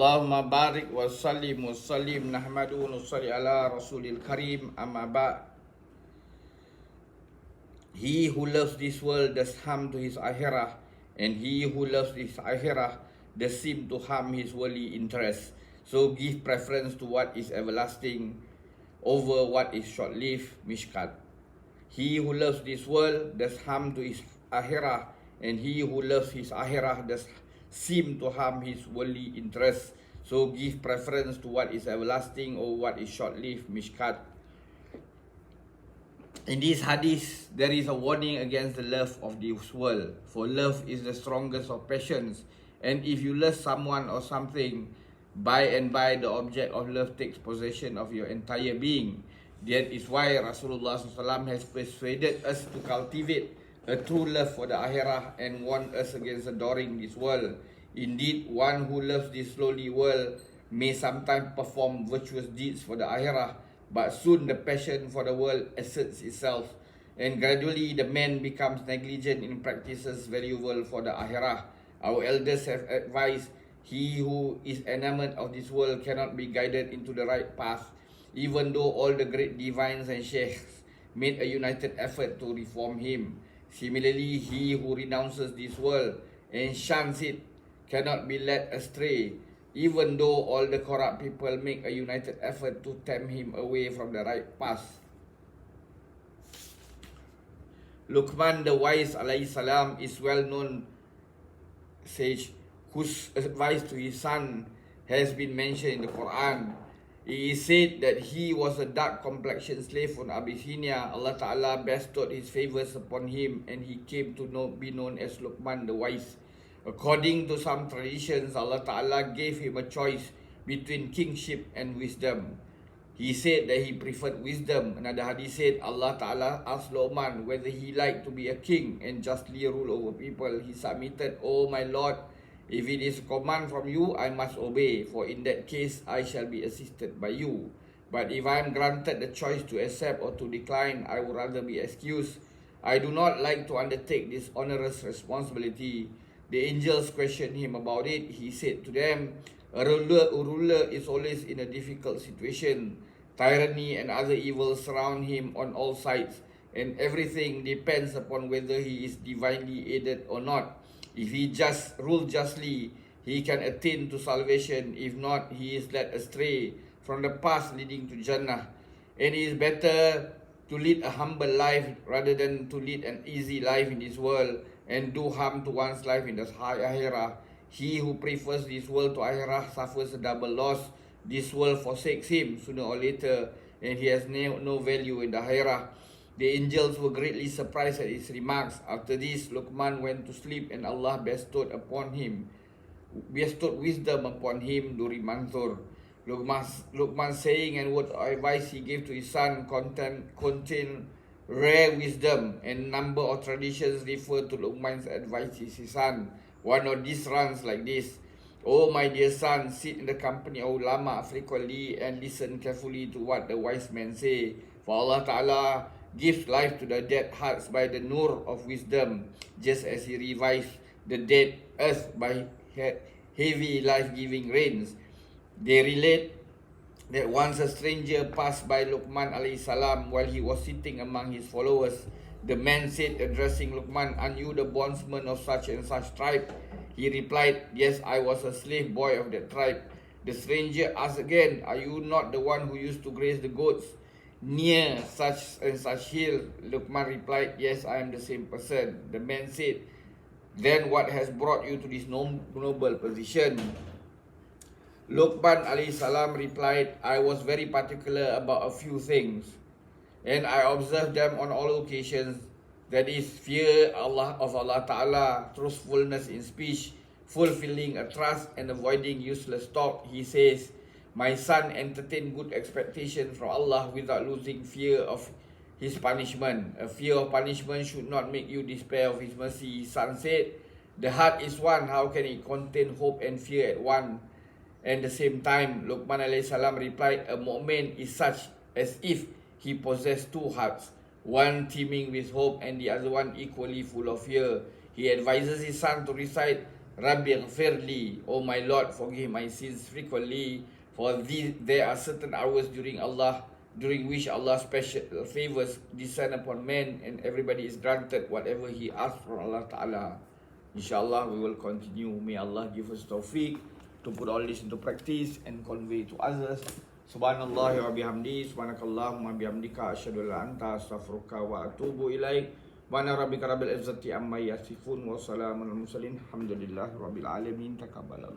Allahumma barik wa sallim nahmadu wa nusalli ala rasulil karim amma ba'. He who loves this world does harm to his akhirah, and he who loves his akhirah does seem to harm his worldly interests. So give preference to what is everlasting over what is short-lived. Mishkat. He who loves this world does harm to his akhirah, and he who loves his akhirah does seem to harm his worldly interests. So give preference to what is everlasting or what is short-lived. Mishkat. In this hadith, there is a warning against the love of this world. For love is the strongest of passions, and if you love someone or something, by and by the object of love takes possession of your entire being. That is why Rasulullah SAW has persuaded us to cultivate a true love for the akhirah and warned us against adoring this world. Indeed, one who loves this lowly world may sometimes perform virtuous deeds for the akhirah, but soon the passion for the world asserts itself, and gradually the man becomes negligent in practices valuable for the akhirah. Our elders have advised, he who is enamored of this world cannot be guided into the right path, even though all the great divines and sheikhs made a united effort to reform him. Similarly, he who renounces this world and shuns it cannot be led astray, even though all the corrupt people make a united effort to tempt him away from the right path. Luqman the wise alayhi salam is well known sage whose advice to his son has been mentioned in the Quran. It is said that he was a dark complexioned slave from Abyssinia. Allah Ta'ala bestowed his favors upon him and he came to be known as Luqman the wise. According to some traditions, Allah Ta'ala gave him a choice between kingship and wisdom. He said that he preferred wisdom. Another hadith said, Allah Ta'ala asked Luqman whether he liked to be a king and justly rule over people. He submitted, "Oh my Lord, if it is a command from you, I must obey, for in that case I shall be assisted by you. But if I am granted the choice to accept or to decline, I would rather be excused. I do not like to undertake this onerous responsibility." The angels questioned him about it. He said to them, a ruler is always in a difficult situation. Tyranny and other evils surround him on all sides, and everything depends upon whether he is divinely aided or not. If he just rules justly, he can attain to salvation. If not, he is led astray from the path leading to Jannah. And it is better to lead a humble life rather than to lead an easy life in this world and do harm to one's life in the high akhirah. He who prefers this world to akhirah suffers a double loss. This world forsakes him sooner or later, and he has no value in the akhirah. The angels were greatly surprised at his remarks. After this, Luqman went to sleep, and Allah bestowed wisdom upon him during Manzur. Luqman's saying and word of advice he gave to his son contain rare wisdom, and number of traditions refer to Luqman's advice to his son. One of these runs like this: "Oh my dear son, sit in the company of ulama frequently and listen carefully to what the wise men say. For Allah Ta'ala gives life to the dead hearts by the nur of wisdom, just as He revives the dead earth by heavy life-giving rains." They relate that once a stranger passed by Luqman alayhi salam while he was sitting among his followers. The man said, addressing Luqman, "Aren't you the bondsman of such and such tribe?" He replied, "Yes, I was a slave boy of that tribe." The stranger asked again, "Are you not the one who used to graze the goats near such and such hill?" Luqman replied, "Yes, I am the same person." The man said, "Then what has brought you to this noble position?" Luqman alayhi salam replied, "I was very particular about a few things, and I observed them on all occasions. That is, fear of Allah Ta'ala, truthfulness in speech, fulfilling a trust, and avoiding useless talk." He says, "My son, entertain good expectation from Allah without losing fear of His punishment. A fear of punishment should not make you despair of His mercy." His son said, "The heart is one. How can it contain hope and fear at one and the same time?" Luqman alayhi salam replied, "A mu'min is such as if he possessed two hearts, one teeming with hope and the other one equally full of fear." He advises his son to recite Rabbi ghfirli, oh my Lord, forgive my sins frequently. For there are certain hours during which Allah special favors descend upon men, and everybody is granted whatever he asks from Allah Ta'ala. Inshallah, we will continue. May Allah give us tawfiq to put all this into practice and convey to others. Subhanallah wa bihamdi, subhanakallahumma bihamdika, asyhadu an la anta astaghfiruka wa atubu ilaik. Wa ana rabbika rabbil izzati amma yasifun wa salamun al mursalin. Alhamdulillahi rabbil alamin. Taqabbal.